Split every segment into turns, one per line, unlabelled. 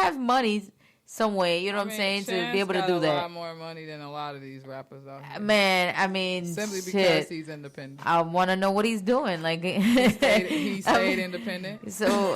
have money some way, you know what I'm saying, to be able to do that.
A lot more money than a lot of these rappers out here.
Man, I mean,
simply because he's independent.
I want to know what he's doing. Like
he stayed independent.
So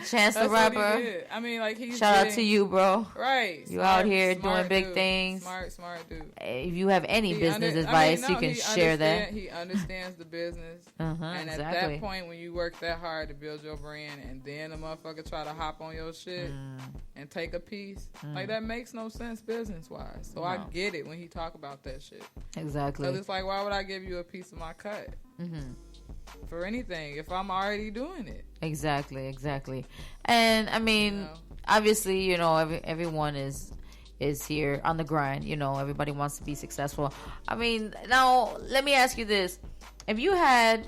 Chance the Rapper.
I mean, like
shout out to you, bro.
Right,
you out here doing big things.
Smart dude.
If you have any business advice, you can share that.
He understands the business, and at that point, when you work that hard to build your brand, and then a motherfucker try to hop on your shit and take a piece. Like, that makes no sense business-wise. So I get it when he talk about that shit.
Exactly.
Because it's like, why would I give you a piece of my cut? For anything, if I'm already doing it.
Exactly. And, I mean, obviously, you know, everyone is here on the grind. You know, everybody wants to be successful. I mean, now, let me ask you this. If you had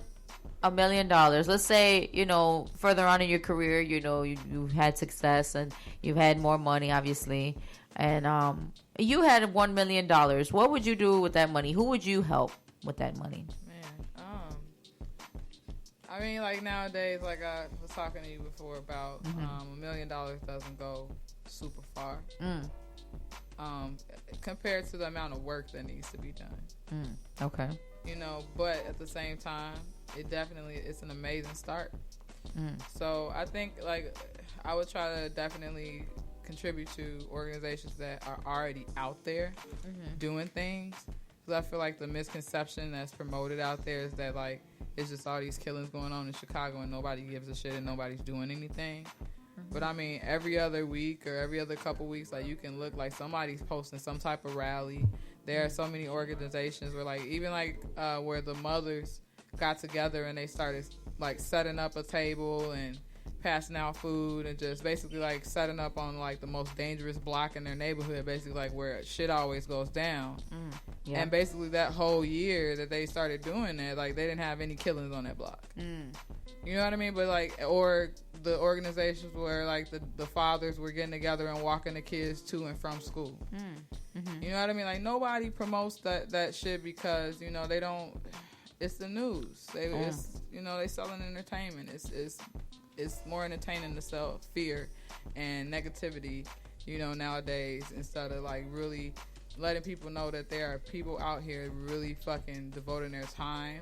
$1 million, let's say, you know, further on in your career, you know, you've had success and you've had more money, obviously, and you had $1 million, what would you do with that money? Who would you help with that money?
Man, I mean, like, nowadays, like I was talking to you before about, $1 million doesn't go super far compared to the amount of work that needs to be done.
Okay.
You know, but at the same time, it's an amazing start. So I think, like, I would try to definitely contribute to organizations that are already out there doing things. Because I feel like the misconception that's promoted out there is that, like, it's just all these killings going on in Chicago and nobody gives a shit and nobody's doing anything. But I mean, every other week or every other couple weeks, like, you can look like somebody's posting some type of rally. There are so many organizations where, like, even like where the mothers got together and they started, like, setting up a table and passing out food and just basically, like, setting up on, like, the most dangerous block in their neighborhood, basically, like, where shit always goes down. And basically that whole year that they started doing that, like, they didn't have any killings on that block. You know what I mean? But, like, or the organizations where, like, the fathers were getting together and walking the kids to and from school. You know what I mean? Like, nobody promotes that shit because, you know, they don't. It's the news. It's, you know, they selling entertainment. It's more entertaining to sell fear and negativity, you know, nowadays, instead of, like, really letting people know that there are people out here really fucking devoting their time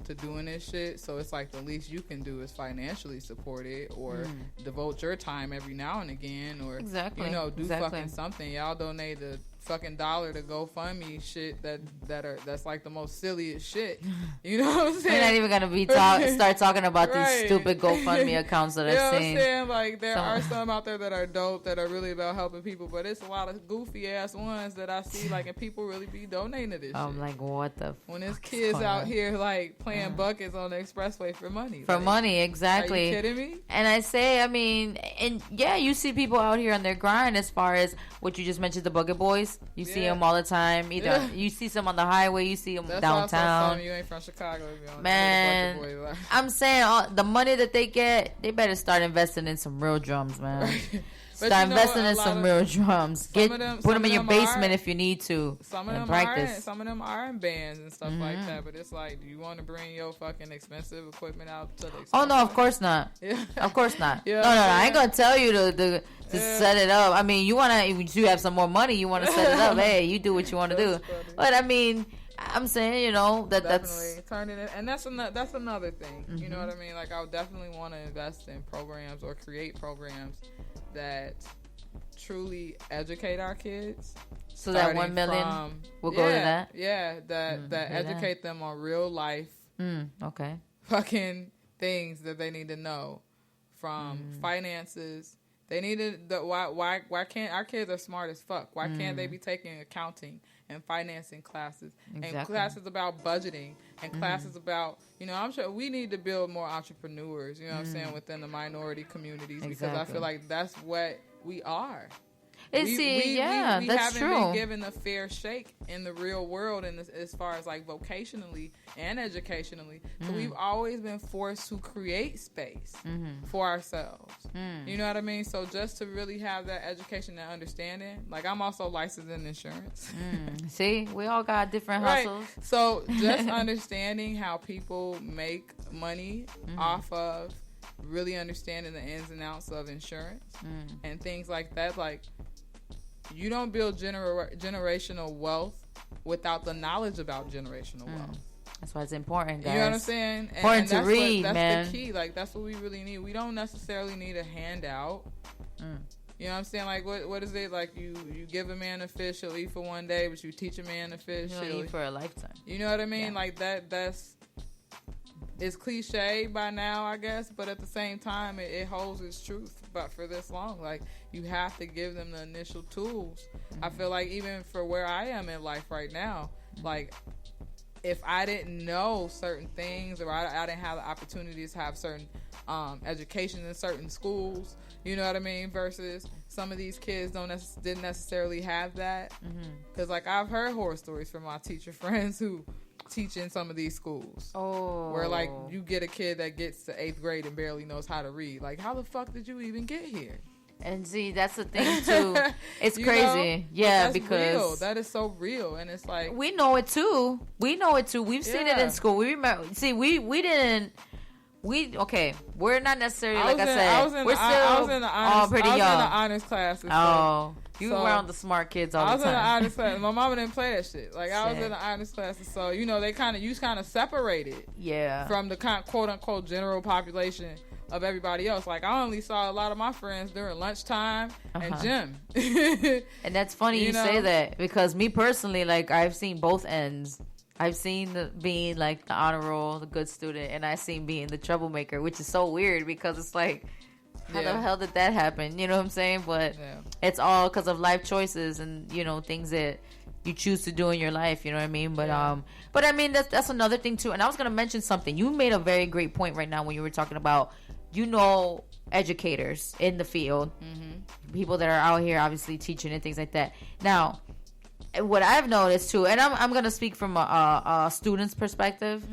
to doing this shit. So it's like the least you can do is financially support it or devote your time every now and again, or you know, do fucking something. Y'all donate a fucking $1 to GoFundMe shit that's like the most silliest shit. You know what I'm saying?
We're not even gonna be start talking about these stupid GoFundMe accounts that I've seen.
You know what I'm saying? Like, there are some out there that are dope, that are really about helping people, but it's a lot of goofy ass ones that I see, like, and people really be donating to this shit.
I'm like, what the
when there's kids out here, like, playing buckets on the expressway for money.
For money, exactly.
Are you kidding me?
And I say, I mean, and yeah, you see people out here on their grind as far as what you just mentioned, the Bucket Boys. You see them all the time. Either you see some on the highway, you see them downtown.
You ain't from Chicago, if you
man. I'm saying the money that they get, they better start investing in some real drums, man. Start investing in some real drums. Put them in your basement if you need to.
Some of them practice. Some of them are in bands and stuff like that. But it's like, do you want to bring your fucking expensive equipment out to the?
Oh no, of course not. Of course not. No, I ain't gonna tell you to set it up. I mean, if you have some more money, you want to set it up. Hey, you do what you want to do.
Funny.
But I mean, I'm saying, you know, that's
turning it, and that's another thing. You know what I mean? Like, I would definitely want to invest in programs or create programs that truly educate our kids.
So that 1 million will go to that?
Yeah, that educate them on real life.
Okay.
Fucking things that they need to know, from finances. They need to. Why can't our kids are smart as fuck? Why can't they be taking accounting and financing classes and classes about budgeting and classes about, you know, I'm sure we need to build more entrepreneurs, you know what I'm saying, within the minority communities, because I feel like that's what we are. We haven't been given a fair shake in the real world, and as far as, like, vocationally and educationally. So we've always been forced to create space for ourselves. You know what I mean? So just to really have that education and understanding, like, I'm also licensed in insurance.
See, we all got different hustles.
So just understanding how people make money off of really understanding the ins and outs of insurance and things like that. Like, you don't build generational wealth without the knowledge about generational wealth.
That's why it's important, guys.
You know what I'm saying?
Important to read,
that's
man.
That's the key. Like, that's what we really need. We don't necessarily need a handout. You know what I'm saying? Like, what is it? Like, you give a man a fish, he'll eat for one day, but you teach a man a fish,
he'll eat for a lifetime.
You know what I mean? Yeah. Like, that's... It's cliche by now, I guess, but at the same time, it holds its truth. But for this long, like, you have to give them the initial tools. I feel like even for where I am in life right now, like, if I didn't know certain things, or I didn't have the opportunities to have certain education in certain schools, you know what I mean? Versus some of these kids didn't necessarily have that. Because, like, I've heard horror stories from my teacher friends who teach in some of these schools. Where, like, you get a kid that gets to 8th grade and barely knows how to read. Like, how the fuck did you even get here?
And see, that's the thing too. It's crazy. Know? Yeah,
that's
because
real. That is so real. And it's like,
we know it too. We've seen it in school. We remember. See, we're not necessarily, like I said, we're still pretty young.
I was in the honors class.
You were around the smart kids all the time.
I was in the honors class. My mama didn't play that shit. Like, I was in the honors classes, so, you know, you kind of separated from the quote unquote general population of everybody else. Like, I only saw a lot of my friends during lunchtime and gym.
And that's funny you say that, because me personally, like, I've seen both ends. I've seen being like the honor roll, the good student, and I've seen being the troublemaker, which is so weird because it's like, how the hell did that happen? You know what I'm saying? But it's all because of life choices and, you know, things that you choose to do in your life. You know what I mean? But I mean, that's another thing too. And I was gonna mention something. You made a very great point right now when you were talking about, you know, educators in the field, people that are out here obviously teaching and things like that. Now, what I've noticed too, and I'm gonna speak from a student's perspective,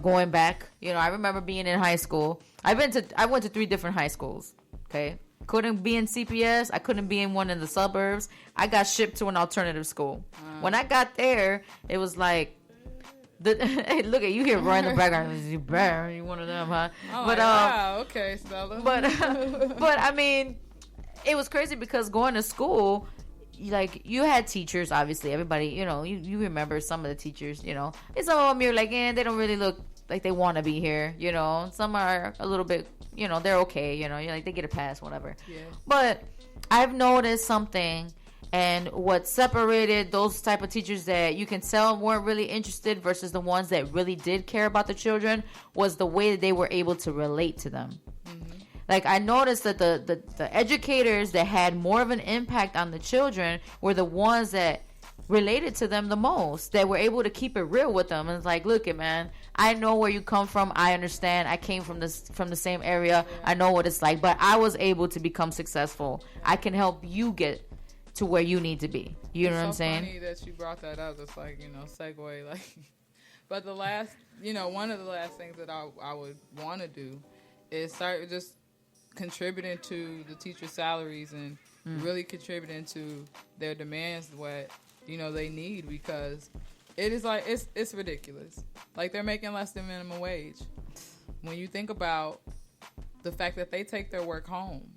going back. You know, I remember being in high school. I went to 3 different high schools. Okay, couldn't be in CPS. I couldn't be in one in the suburbs. I got shipped to an alternative school. When I got there, it was like, hey, look at you here right in the background. You one of them, huh?
Oh, but wow, okay, Stella.
But I mean, it was crazy because going to school, like, you had teachers, obviously. Everybody, you know, you remember some of the teachers, you know. And some of them you're like, they don't really look like they want to be here, you know. Some are a little bit, you know, they're okay, you know. You're like, they get a pass, whatever. Yeah. But I've noticed something, and what separated those type of teachers that you can tell weren't really interested versus the ones that really did care about the children was the way that they were able to relate to them. Like, I noticed that the educators that had more of an impact on the children were the ones that related to them the most, that were able to keep it real with them. And it's like, look, man, I know where you come from. I understand. I came from the same area. I know what it's like. But I was able to become successful. I can help you get to where you need to be. You know what I'm saying?
It's so funny that you brought that up. It's like, you know, segue. Like, but the last, you know, one of the last things that I would want to do is start just contributing to the teachers' salaries and really contributing to their demands, what, you know, they need, because it is like, it's ridiculous. Like, they're making less than minimum wage. When you think about the fact that they take their work home.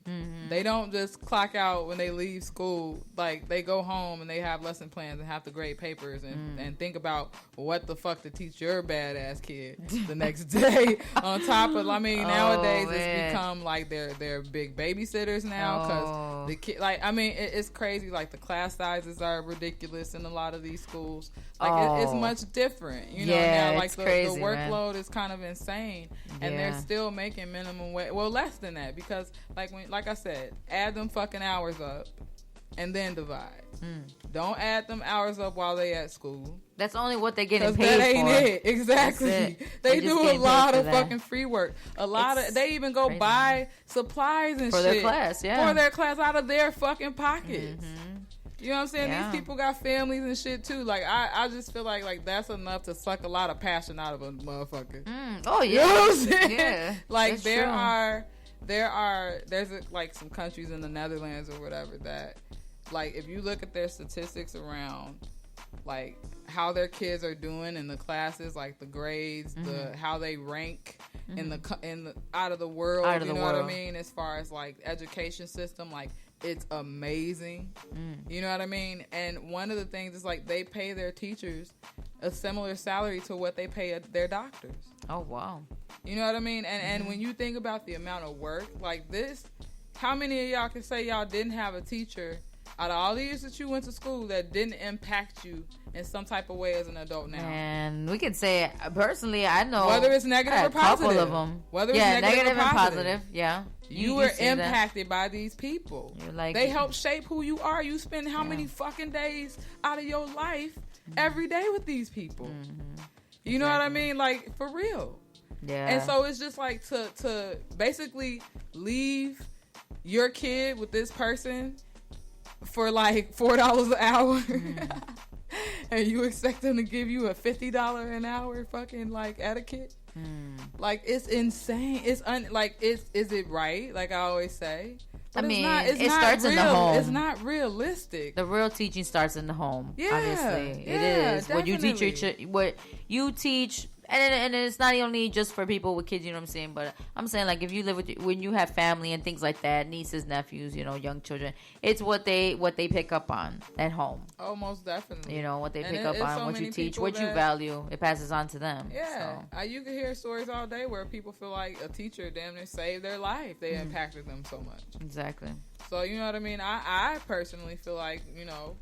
They don't just clock out when they leave school. Like, they go home and they have lesson plans and have to grade papers and think about what the fuck to teach your badass kid the next day. On top of, I mean, nowadays it's become like they're big babysitters now, because the kid, like, I mean, it's crazy. Like, the class sizes are ridiculous in a lot of these schools. Like, it's much different, you know. Now, like, the workload is kind of insane, and they're still making minimum wage. Well, less than that, because like I said, add them fucking hours up and then divide. Don't add them hours up while they at school.
That's only what they're getting paid for.
That ain't it. Exactly. They do a lot of fucking free work. They even go buy supplies and
for
shit
their class,
for their class out of their fucking pockets. You know what I'm saying? These people got families and shit too. Like, I just feel like that's enough to suck a lot of passion out of a motherfucker.
Oh yeah.
You know what I'm saying?
Yeah.
Like, there's like some countries in the Netherlands or whatever that, like, if you look at their statistics around, like, how their kids are doing in the classes, like the grades, the how they rank in the out of the world. What I mean? As far as like education system, like it's amazing. You know what I mean? And one of the things is like they pay their teachers a similar salary to what they pay their doctors.
Oh wow.
You know what I mean? And when you think about the amount of work like this, how many of y'all can say y'all didn't have a teacher out of all the years that you went to school that didn't impact you in some type of way as an adult now?
And we can say, personally, I know
whether it's negative or positive.
A couple of them.
Whether it's negative or
positive. Yeah.
You were impacted by these people.
Like,
they help shape who you are. You spend how many fucking days out of your life every day with these people? You know what I mean? Like, for real.
Yeah.
And so it's just like to basically leave your kid with this person for like $4 an hour and you expect them to give you a $50 an hour fucking like etiquette. Like, it's insane. It's is it right? Like I always say. But
I mean,
it
starts in the home.
It's not realistic.
The real teaching starts in the home.
Yeah,
obviously,
yeah,
it is.
Definitely.
What you teach, and it's not only just for people with kids. You know what I'm saying? But I'm saying, like, if you live when you have family and things like that, nieces, nephews, you know, young children, it's what they pick up on at home.
Oh, most definitely.
You know what they pick up on, what you teach, what you value. It passes on to them.
Yeah, so. You can hear stories all day where people feel like a teacher damn near saved their life. They impacted them so much.
Exactly.
So, you know what I mean? I personally feel like, you know,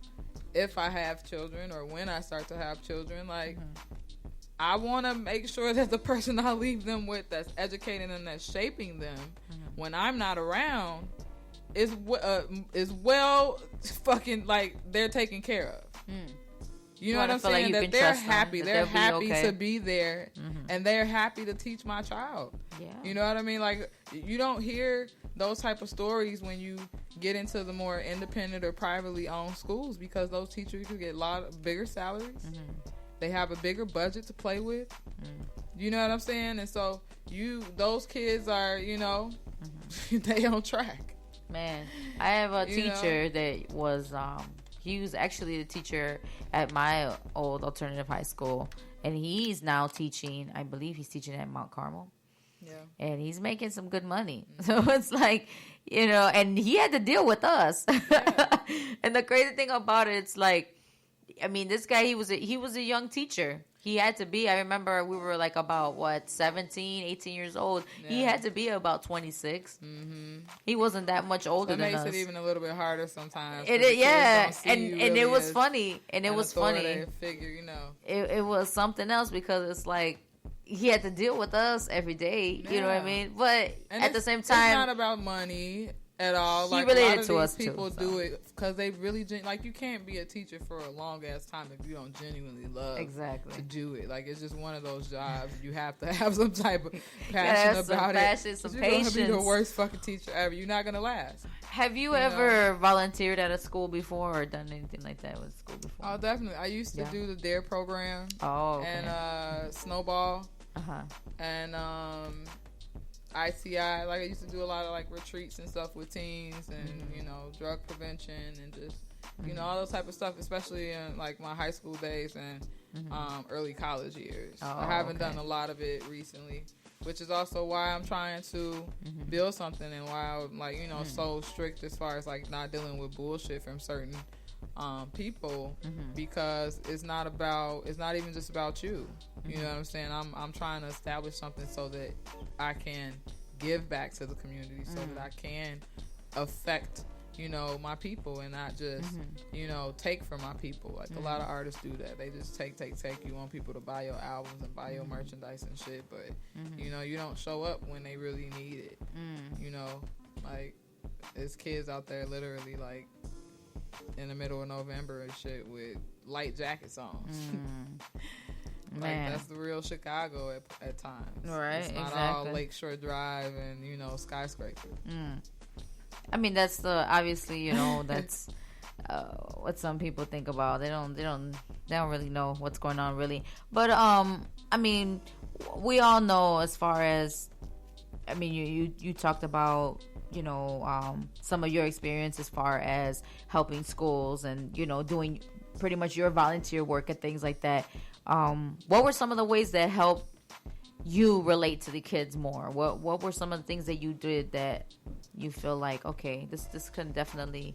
if I have children or when I start to have children, like, I want to make sure that the person I leave them with that's educating them, that's shaping them when I'm not around is well fucking, like, they're taken care of. You know what I'm saying? That they're happy. They're happy to be there, and they're happy to teach my child.
Yeah.
You know what I mean? Like, you don't hear those type of stories when you get into the more independent or privately owned schools, because those teachers could get a lot of bigger salaries. They have a bigger budget to play with. You know what I'm saying? And so those kids are, you know, they on track.
Man, I have a teacher that was he was actually the teacher at my old alternative high school, and he's now teaching, I believe he's teaching at Mount Carmel.
Yeah.
And he's making some good money. So it's like, you know, and he had to deal with us. Yeah. And the crazy thing about it, it's like, I mean, this guy, he was a young teacher. He had to be, I remember we were like about, 17, 18 years old. Yeah. He had to be about 26. He wasn't that much older than us.
That makes it even a little bit harder sometimes.
And it was funny. And it was funny.
Figure, you know.
It was something else, because it's like, he had to deal with us every day. You know what I mean? But at the same time,
it's not about money at all.
He
like,
related
a lot of
to
these
us
people
too,
do it because they really like, you can't be a teacher for a long ass time if you don't genuinely love to do it. Like, it's just one of those jobs. You have to have some type of passion about it.
Some
you're
patience.
You're gonna be the worst fucking teacher ever. You're not gonna last.
Have you ever volunteered at a school before or done anything like that with school before?
Oh, definitely. I used to do the DARE program.
Oh, okay.
And Snowball. And ICI, like, I used to do a lot of like retreats and stuff with teens, and you know, drug prevention and just you know, all those type of stuff, especially in like my high school days and early college years. I haven't done a lot of it recently, which is also why I'm trying to build something, and why I'm like, you know, so strict as far as like not dealing with bullshit from certain people, because it's not even just about you. You know what I'm saying? I'm trying to establish something so that I can give back to the community, so that I can affect, you know, my people, and not just you know, take from my people. Like, a lot of artists do that. They just take. You want people to buy your albums and buy your merchandise and shit, but you know, you don't show up when they really need it. You know, like, there's kids out there literally like in the middle of November and shit with light jackets on. Like, that's the real Chicago at times.
Right,
it's not all Lakeshore Drive and, you know, skyscraper.
I mean, that's the, obviously, you know, that's what some people think about. They don't really know what's going on, really. But I mean, we all know, as far as, I mean, you talked about, you know, some of your experience as far as helping schools and, you know, doing pretty much your volunteer work and things like that, what were some of the ways that helped you relate to the kids more? What were some of the things that you did that you feel like, okay, this can definitely